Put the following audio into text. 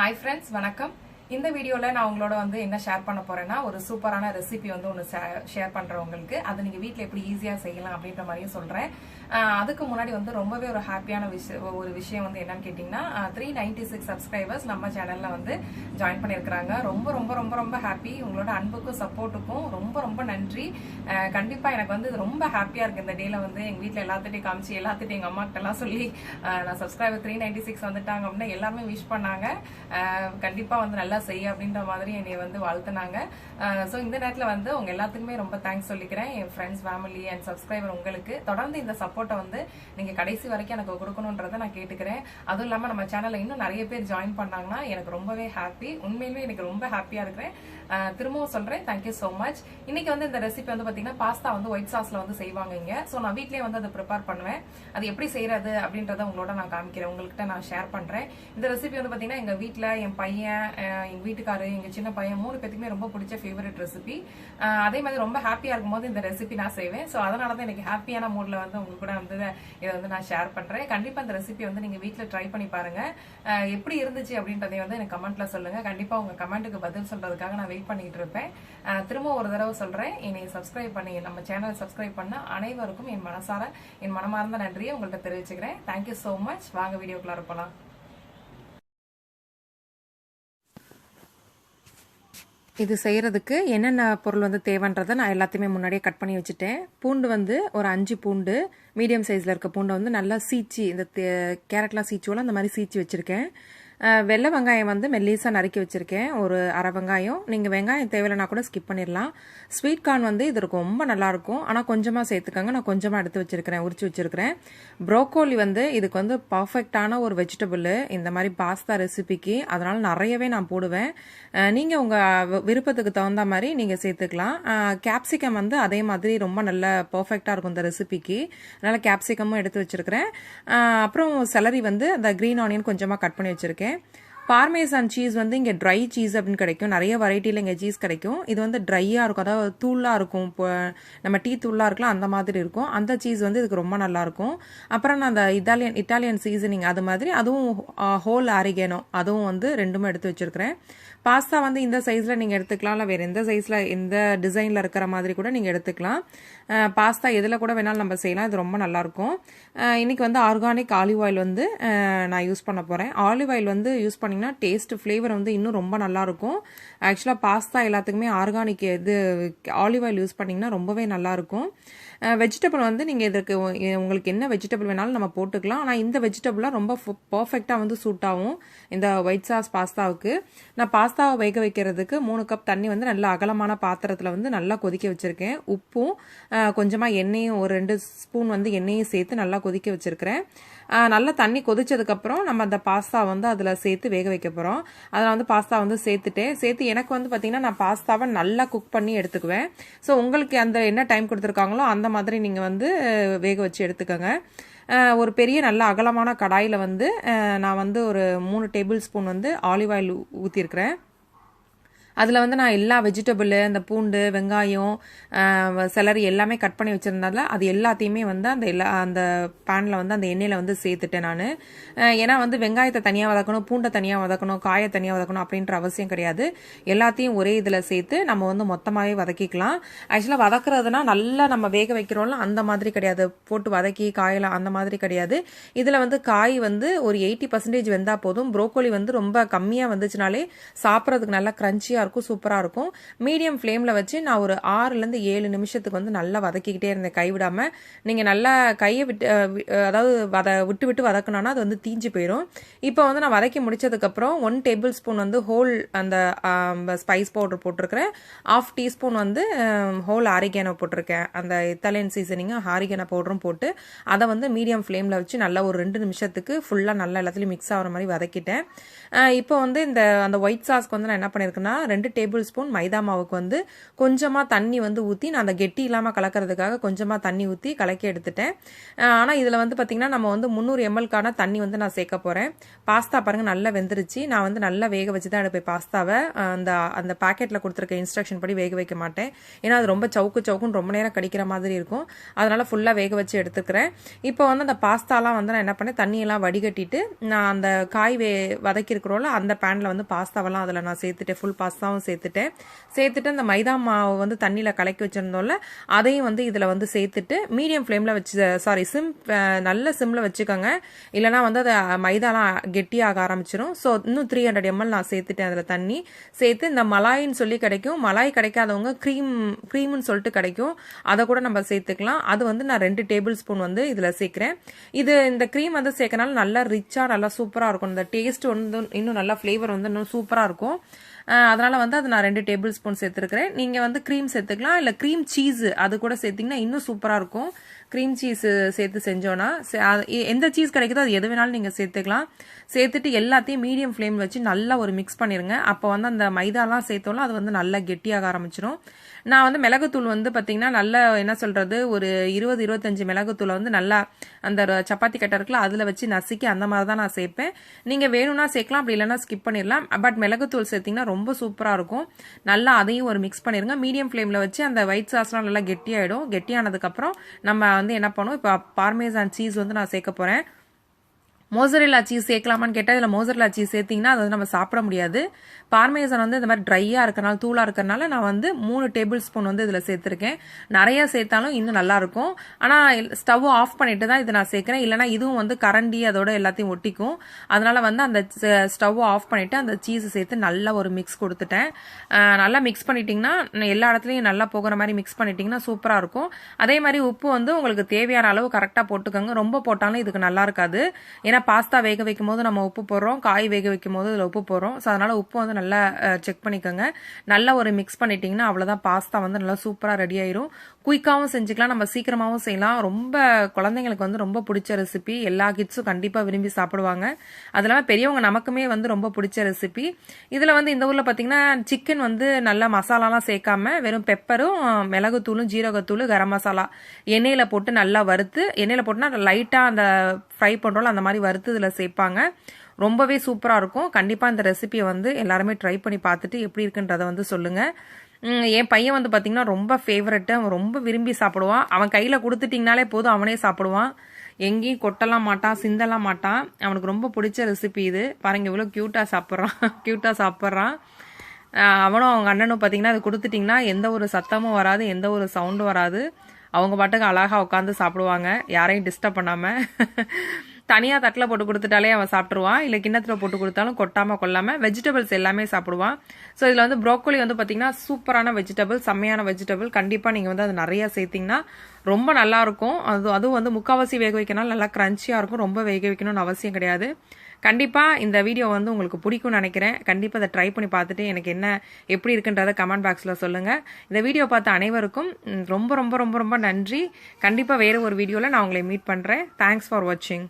Hi friends, வணக்கம். இந்த வீடியோல நான் உங்களோட என்ன ஷேர் பண்ண போறேன்னா ஒரு சூப்பரான ரெசிபி ஒன்னு ஷேர் பண்றேன் உங்களுக்கு. அது நீங்க வீட்ல எப்படி ஈஸியா செய்யலாம் அப்படின்ற மாதிரியும் சொல்றேன். அதுக்கு முன்னாடி ரொம்பவே ஒரு ஹாப்பியான விஷயம் என்னன்னு கேட்டிங்கன்னா 396 சப்ஸ்கிரைபர்ஸ் நம்ம சேனல்ல ஜாயின் பண்ணிருக்காங்க. ரொம்ப ரொம்ப ரொம்ப ரொம்ப ஹாப்பி. உங்களோட அன்புக்கும் சப்போர்ட்டுக்கும் ரொம்ப ரொம்ப நன்றி. கண்டிப்பா எனக்கு இது ரொம்ப ஹாப்பியா இருக்கு. இந்த டேல எங்க வீட்ல எல்லாத்திட்டையும் காமிச்சு எல்லாத்திட்டையும் எங்க அம்மா கிட்ட எல்லாம் சொல்லி நான் சப்ஸ்கிரைபர் 396 வந்துட்டாங்க அப்படின்னு எல்லாருமே விஷ் பண்ணாங்க. கண்டிப்பா நல்லா செய்ய அப்படின்ற மாதிரி என்னை வாழ்த்துனாங்க. சோ இந்த நேரத்துல உங்க எல்லாத்துக்குமே ரொம்ப தேங்க்ஸ் சொல்லிக்கிறேன். என் ஃப்ரெண்ட்ஸ், ஃபேமிலி அண்ட் சப்ஸ்கிரைபர் உங்களுக்கு தொடர்ந்து இந்த சப்போர்ட்டை நீங்க கடைசி வரைக்கும் எனக்கு கொடுக்கணும்ன்றதை நான் கேட்டுக்கிறேன். அதுவும் இல்லாம நம்ம சேனல்ல இன்னும் நிறைய பேர் ஜாயின் பண்ணாங்கன்னா எனக்கு ரொம்பவே ஹாப்பி. உண்மையிலேயே எனக்கு ரொம்ப ஹாப்பியா இருக்கிறேன். திரும்பவும் சொல்றேன், தேங்க்யூ சோ மச். இன்னைக்கு இந்த ரெசிபி பாத்தீங்கன்னா பாஸ்தா ஒயிட் சாஸ்ல செய்வாங்க இங்க. சோ நான் வீட்லயே அதை ப்ரிப்பேர் பண்ணுவேன். அது எப்படி செய்யறது அப்படின்றத உங்களோட நான் காமிக்கிறேன், உங்கள்கிட்ட நான் ஷேர் பண்றேன். இந்த ரெசிபி பாத்தீங்கன்னா எங்க வீட்டுல என் பையன், எங்க வீட்டுக்காரு, எங்க சின்ன பையன் 3 பேத்துக்குமே ரொம்ப பிடிச்ச ஃபேவரட் ரெசிபி. அதே மாதிரி ரொம்ப ஹாப்பியா இருக்கும்போது இந்த ரெசிபி நான் செய்வேன். சோ அதனாலதான் எனக்கு ஹாப்பியான மூட்ல உங்க கூட இதை நான் ஷேர் பண்றேன். கண்டிப்பா இந்த ரெசிபி நீங்க வீட்ல ட்ரை பண்ணி பாருங்க. எப்படி இருந்துச்சு அப்படின்றதை எனக்கு கமெண்ட்ல சொல்லுங்க. கண்டிப்பா உங்க கமெண்ட்டுக்கு பதில் சொல்றதுக்காக நான் வெயிட் பண்ணிட்டு இருப்பேன். திரும்ப ஒரு தடவை சொல்றேன், என்னை சப்ஸ்கிரைப் பண்ணி நம்ம சேனல் சப்ஸ்கிரைப் பண்ண அனைவருக்கும் என் மனமார்ந்த நன்றியை உங்கள்கிட்ட தெரிவிச்சுக்கிறேன். Thank you so much. வாங்க வீடியோக்குள்ள போலாம். இது செய்யறதுக்கு என்னென்ன பொருள் தேவைன்றதை நான் எல்லாத்தையுமே முன்னாடியே கட் பண்ணி வச்சுட்டேன். பூண்டு ஒரு 5 பூண்டு, மீடியம் சைஸ்ல இருக்க பூண்டை நல்லா சீச்சி, இந்த கேரட்லாம் சீச்சுவோல அந்த மாதிரி சீச்சி வச்சிருக்கேன். வெள்ளை வெங்காயம் மெல்லீஸா நறுக்கி வச்சிருக்கேன், ஒரு அரை வெங்காயம். நீங்க வெங்காயம் தேவையில்லைனா கூட ஸ்கிப் பண்ணிடலாம். ஸ்வீட் கார்ன் இது ரொம்ப நல்லா இருக்கும், ஆனா கொஞ்சமா சேர்த்துக்கங்க. நான் கொஞ்சமா எடுத்து வச்சிருக்கிறேன், உரிச்சு வச்சிருக்கிறேன். ப்ரோக்கோலி இதுக்கு பர்ஃபெக்டான ஒரு வெஜிடபிள் இந்த மாதிரி பாஸ்தா ரெசிபிக்கு. அதனால நிறையவே நான் போடுவேன். நீங்க உங்க விருப்பத்துக்கு தகுந்த மாதிரி நீங்க சேர்த்துக்கலாம். கேப்சிகம் அதே மாதிரி ரொம்ப நல்ல பர்ஃபெக்டா இருக்கும் இந்த ரெசிபிக்கு. அதனால கேப்சிகமும் எடுத்து வச்சிருக்கிறேன். அப்புறம் செலரி அந்த கிரீன் ஆனியன் கொஞ்சமா கட் பண்ணி வச்சிருக்கேன். பார்மேசான் சீஸ் இங்க ட்ரை சீஸ் அப்படின்னு கிடைக்கும். நிறைய வெரைட்டில இங்க சீஸ் கிடைக்கும். இது ட்ரையா இருக்கும், அதாவது தூளா இருக்கும். நம்ம டீ தூளா இருக்கலாம் அந்த மாதிரி இருக்கும். அந்த சீஸ் இதுக்கு ரொம்ப நல்லா இருக்கும். அப்புறம் நான் அந்த இட்டாலியன் சீசனிங் அது மாதிரி அதுவும் ஹோல் ஆரிகேனோ அதுவும் ரெண்டுமே எடுத்து வச்சிருக்கிறேன். பாஸ்தா இந்த சைஸ்ல நீங்க எடுத்துக்கலாம், இல்ல வேற எந்த சைஸ்ல எந்த டிசைன்ல இருக்கிற மாதிரி கூட நீங்க எடுத்துக்கலாம். பாஸ்தா எதுல கூட வேணாலும் நம்ம செய்யலாம். இது ரொம்ப நல்லா இருக்கும். இன்னைக்கு ஆர்கானிக் ஆலிவ் ஆயில் நான் யூஸ் பண்ண போறேன். ஆலிவ் ஆயில் யூஸ் பண்ணீங்கன்னா டேஸ்ட் ஃபிளேவர் இன்னும் ரொம்ப நல்லா இருக்கும். ஆக்சுவலா பாஸ்தா எல்லாத்துக்குமே ஆர்கானிக் இது ஆலிவ் ஆயில் யூஸ் பண்ணீங்கன்னா ரொம்பவே நல்லா இருக்கும். வெஜிடபிள் நீங்க இதுக்கு உங்களுக்கு என்ன வெஜிடபிள் வேணாலும் நம்ம போட்டுக்கலாம். ஆனா இந்த வெஜிடபிள்லாம் ரொம்ப பர்ஃபெக்டா சூட் ஆகும் இந்த ஒயிட் சாஸ் பாஸ்தாவுக்கு. நான் பாஸ்தாவை வேக வைக்கிறதுக்கு 3 கப் தண்ணி நல்ல அகலமான பாத்திரத்துல நல்லா கொதிக்க வச்சிருக்கேன். உப்பும் கொஞ்சமா எண்ணெயும், ஒரு 2 ஸ்பூன் எண்ணெயும் சேர்த்து நல்லா கொதிக்க வச்சிருக்கிறேன். நல்லா தண்ணி கொதிச்சதுக்கு அப்புறம் நம்ம அந்த பாஸ்தா அதுல சேர்த்து வேக வைக்க போறோம். அதுல பாஸ்தா சேர்த்து எனக்கு பாத்தீங்கன்னா நான் பாஸ்தாவை நல்லா குக் பண்ணி எடுத்துக்குவேன். சோ உங்களுக்கு அந்த என்ன டைம் கொடுத்துருக்காங்களோ அந்த மாதிரி நீங்க வேக வச்சு எடுத்துக்கோங்க. ஒரு பெரிய நல்ல அகலமான கடாயில நான் ஒரு 3 டேபிள் ஸ்பூன் ஆலிவ் ஆயில் ஊத்திருக்கிறேன். அதுல நான் எல்லா வெஜிடபிள், அந்த பூண்டு, வெங்காயம், செலரி எல்லாமே கட் பண்ணி வச்சிருந்தால அது எல்லாத்தையுமே அந்த பேன்ல அந்த எண்ணெயில சேர்த்துட்டேன் நான். ஏன்னா வெங்காயத்தை தனியா வதக்கணும், பூண்டை தனியா வதக்கணும், காயை தனியா வதக்கணும் அப்படின்ற அவசியம் கிடையாது. எல்லாத்தையும் ஒரே இதுல சேர்த்து நம்ம மொத்தமாவே வதக்கிக்கலாம். ஆக்சுவலா வதக்குறதுனா நல்லா நம்ம வேக வைக்கிறோம்ல அந்த மாதிரி கிடையாது, போட்டு வதக்கி காயெல்லாம் அந்த மாதிரி கிடையாது. இதுல காய் ஒரு 80% வெந்தா போதும். ப்ரோக்கோலி ரொம்ப கம்மியா வந்துச்சுனாலே சாப்பிட்றதுக்கு நல்லா கிரன்ச்சியா இருக்கும், சூப்பரா இருக்கும். மீடியம் ஃப்ளேம்ல வச்சு நான் ஒரு 6ல இருந்து 7 நிமிஷத்துக்கு நல்லா வதக்கிக்கிட்டே இருந்தேன், கைவிடாம. நீங்க நல்லா கையை விட்டு, அதாவது விட்டு விட்டு வதக்கணும்னா அது தீஞ்சு போயிடும். இப்போ நான் வதக்கி முடிச்சதுக்கு அப்புறம் 1 டேபிள் ஸ்பூன் ஹோல் அந்த ஸ்பைஸ் பவுடர் போட்டிருக்கிறேன். 1/2 டீஸ்பூன் ஹோல் ஆரிகேனோ போட்டிருக்கேன். அந்த இத்தாலியன் சீசனிங் ஆரிகேனோ பவுடரும் போட்டு அதை மீடியம் ஃப்ளேம்ல வச்சு நல்லா ஒரு 2 நிமிஷத்துக்கு ஃபுல்லா நல்லா எல்லாத்துலயும் மிக்ஸ் ஆகிற மாதிரி வதக்கிட்டேன். இப்போ இந்த அந்த ஒயிட் சாஸ்க்கு நான் என்ன பண்ணிருக்கேன்னா 2 டேபிள் ஸ்பூன் மைதா மாவுக்கு வந்து கொஞ்சமாக தண்ணி வந்து ஊற்றி நான் அந்த கெட்டி இல்லாமல் கலக்கிறதுக்காக கொஞ்சமாக தண்ணி ஊற்றி கலக்கி எடுத்துட்டேன். ஆனால் இதில் வந்து பார்த்திங்கன்னா நம்ம வந்து 300 ml தண்ணி வந்து நான் சேர்க்க போகிறேன். பாஸ்தா பாருங்கள் நல்லா வெந்துருச்சு. நான் வந்து நல்லா வேக வச்சு தான் எடுப்பேன் பாஸ்தாவை. அந்த பாக்கெட்டில் கொடுத்துருக்க இன்ஸ்ட்ரக்ஷன் படி வேக வைக்க மாட்டேன். ஏன்னா அது ரொம்ப சவுக்குன்னு ரொம்ப நேரம் கடிக்கிற மாதிரி இருக்கும். அதனால் ஃபுல்லாக வேக வச்சு எடுத்துக்கிறேன். இப்போ வந்து அந்த பாஸ்தாலாம் வந்து நான் என்ன பண்ணேன், தண்ணியெல்லாம் வடிகட்டிட்டு நான் அந்த காய் வதக்கிருக்கிறோம்ல அந்த பேனில் வந்து பாஸ்தாவெல்லாம் அதில் நான் சேர்த்துட்டேன். ஃபுல் பாஸ்தாவும் சேர்த்துட்டு அந்த மைதா மாவு வந்து தண்ணியில் கலக்கி வச்சுருந்தோம்ல அதையும் வந்து இதில் வந்து சேர்த்துட்டு மீடியம் ஃப்ளேமில் வச்சு நல்ல சிம்மில் வச்சுக்கோங்க. இல்லைனா வந்து அதை மைதாலாம் கெட்டியாக ஆரம்பிச்சிடும். ஸோ இன்னும் 300 ml நான் சேர்த்துட்டேன். அதில் தண்ணி சேர்த்து இந்த மலாயின்னு சொல்லி கிடைக்கும். மலாய் கிடைக்காதவங்க க்ரீம்னு சொல்லிட்டு கிடைக்கும், அதை கூட நம்ம சேர்த்துக்கலாம். அது வந்து நான் 2 டேபிள் ஸ்பூன் வந்து இதில் சேர்க்குறேன். இந்த க்ரீம் வந்து சேர்க்கனால நல்லா ரிச்சாக நல்லா சூப்பராக இருக்கும். இந்த டேஸ்ட் வந்து இன்னும் நல்லா ஃப்ளேவர் வந்து இன்னும் சூப்பராக இருக்கும். அதனால வந்து அது நான் 2 டேபிள் ஸ்பூன் சேர்த்துருக்கிறேன். நீங்கள் வந்து க்ரீம் சேர்த்துக்கலாம், இல்லை க்ரீம் சீஸ் அது கூட சேர்த்திங்கன்னா இன்னும் சூப்பராக இருக்கும். க்ரீம் சீஸ் சேர்த்து செஞ்சோன்னா எந்த சீஸ் கிடைக்குதோ அது எது வேணாலும் நீங்கள் சேர்த்துக்கலாம். சேர்த்துட்டு எல்லாத்தையும் மீடியம் ஃப்ளேம் வச்சு நல்லா ஒரு மிக்ஸ் பண்ணிடுங்க. அப்போ வந்து அந்த மைதாலாம் சேர்த்தோம்ல அது வந்து நல்லா கெட்டியாக ஆரம்பிச்சிடும். நான் வந்து மிளகுத்தூள் வந்து பார்த்தீங்கன்னா நல்லா என்ன சொல்கிறது, ஒரு 20-25 மிளகுத்தூளை வந்து நல்லா அந்த சப்பாத்தி கட்டை இருக்குல்ல அதில் வச்சு நசுக்கி அந்த மாதிரி தான் நான் சேர்ப்பேன். நீங்கள் வேணும்னா சேர்க்கலாம், அப்படி இல்லைன்னா ஸ்கிப் பண்ணிடலாம். பட் மிளகுத்தூள் சேர்த்திங்கன்னா ரொம்ப சூப்பராக இருக்கும். நல்லா அதையும் ஒரு மிக்ஸ் பண்ணிடுங்க. மீடியம் ஃப்ளேமில் வச்சு அந்த ஒயிட் சாஸ்லாம் நல்லா கெட்டியாகிடும். கெட்டியானதுக்கப்புறம் நம்ம வந்து என்ன பண்ணுவோம், இப்போ பார்மேசான் சீஸ் வந்து நான் சேர்க்க போகிறேன். மோசரெல்லா சீஸ் சேர்க்கலாமான்னு கேட்டால் இதில் மோசரெல்லா சீஸ் சேர்த்திங்கன்னா அதை நம்ம சாப்பிட முடியாது. பார்மேசன் வந்து இந்த மாதிரி ட்ரையாக இருக்கிறனால தூளாக இருக்கிறனால நான் வந்து 3 டேபிள் ஸ்பூன் வந்து இதில் சேர்த்துருக்கேன். நிறைய சேர்த்தாலும் இன்னும் நல்லாயிருக்கும். ஆனால் ஸ்டவ் ஆஃப் பண்ணிட்டு தான் இதை நான் சேர்க்குறேன். இல்லைனா இதுவும் வந்து கரண்டி அதோட எல்லாத்தையும் ஒட்டிக்கும். அதனால் வந்து அந்த ஸ்டவ் ஆஃப் பண்ணிவிட்டு அந்த சீஸ் சேர்த்து நல்லா ஒரு மிக்ஸ் கொடுத்துட்டேன். நல்லா மிக்ஸ் பண்ணிட்டிங்கன்னா எல்லா இடத்துலையும் நல்லா போகிற மாதிரி மிக்ஸ் பண்ணிட்டிங்கன்னா சூப்பராக இருக்கும். அதே மாதிரி உப்பு வந்து உங்களுக்கு தேவையான அளவு கரெக்டாக போட்டுக்கோங்க. ரொம்ப போட்டாலும் இதுக்கு நல்லா இருக்காது. ஏன்னா பாஸ்தா வேக வைக்கும் போது நம்ம உப்பு போடுறோம், காய் வேக வைக்கும் போது இதில் உப்பு போடுறோம். ஸோ அதனால் உப்பு வந்து நல்லா செக் பண்ணிக்கோங்க. நல்லா ஒரு மிக்ஸ் பண்ணிட்டீங்கன்னா அவ்வளோதான், பாஸ்தா வந்து நல்லா சூப்பராக ரெடி ஆயிரும். குயிக்காகவும் செஞ்சுக்கலாம், நம்ம சீக்கிரமாகவும் செய்யலாம். ரொம்ப குழந்தைங்களுக்கு வந்து ரொம்ப பிடிச்ச ரெசிபி, எல்லா கிட்ஸும் கண்டிப்பாக விரும்பி சாப்பிடுவாங்க. அது இல்லாமல் பெரியவங்க நமக்குமே வந்து ரொம்ப பிடிச்ச ரெசிபி. இதில் வந்து இந்த ஊரில் பார்த்தீங்கன்னா சிக்கன் வந்து நல்லா மசாலாலாம் சேர்க்காம வெறும் பெப்பரும் மிளகுத்தூளும் ஜீரகத்தூள் கரம் மசாலா எண்ணெயில் போட்டு நல்லா வறுத்து, எண்ணெயில் போட்டுனா லைட்டாக அந்த ஃப்ரை பண்ணுறோம் அந்த மாதிரி வறுத்து இதில் சேர்ப்பாங்க. ரொம்பவே சூப்பராக இருக்கும். கண்டிப்பாக இந்த ரெசிபியை வந்து எல்லாருமே ட்ரை பண்ணி பார்த்துட்டு எப்படி இருக்குன்றதை வந்து சொல்லுங்கள். என் பையன் வந்து பார்த்தீங்கன்னா ரொம்ப ஃபேவரெட்டு, அவன் ரொம்ப விரும்பி சாப்பிடுவான். அவன் கையில் கொடுத்துட்டிங்கனாலே போதும் அவனே சாப்பிடுவான். எங்கேயும் கொட்டலாம் மாட்டான், சிந்தலாம் மாட்டான். அவனுக்கு ரொம்ப பிடிச்ச ரெசிபி இது. பாருங்க இவ்வளோ க்யூட்டாக சாப்பிட்றான். அவனும் அவங்க அண்ணனும் பார்த்தீங்கன்னா அது கொடுத்துட்டிங்கன்னா எந்த ஒரு சத்தமும் வராது, எந்த ஒரு சவுண்டும் வராது. அவங்க பாட்டுக்கு அழகாக உட்காந்து சாப்பிடுவாங்க, யாரையும் டிஸ்டர்ப் பண்ணாமல். தனியாக தட்டில் போட்டு கொடுத்துட்டாலே அவன் சாப்பிட்ருவான், இல்லை கிண்ணத்தில் போட்டு கொடுத்தாலும் கொட்டாமல் கொள்ளாமல் வெஜிடபிள்ஸ் எல்லாமே சாப்பிடுவான். ஸோ இதில் வந்து ப்ரோக்கோலி வந்து பார்த்தீங்கன்னா சூப்பரான வெஜிடபிள், செம்மையான வெஜிடபிள். கண்டிப்பாக நீங்கள் வந்து அது நிறையா சேர்த்திங்கன்னா ரொம்ப நல்லாயிருக்கும். அதுவும் வந்து முக்கால்வாசி வேக வைக்கனால நல்லா க்ரன்ச்சியாக இருக்கும். ரொம்ப வேக வைக்கணும்னு அவசியம் கிடையாது. கண்டிப்பாக இந்த வீடியோ வந்து உங்களுக்கு பிடிக்கும்னு நினைக்கிறேன். கண்டிப்பாக அதை ட்ரை பண்ணி பார்த்துட்டு எனக்கு எப்படி இருக்குன்றதை கமெண்ட் பாக்ஸில் சொல்லுங்கள். இந்த வீடியோ பார்த்த அனைவருக்கும் ரொம்ப ரொம்ப ரொம்ப ரொம்ப நன்றி. கண்டிப்பாக வேறு ஒரு வீடியோவில் நான் உங்களை மீட் பண்ணுறேன். தேங்க்ஸ் ஃபார் வாட்சிங்.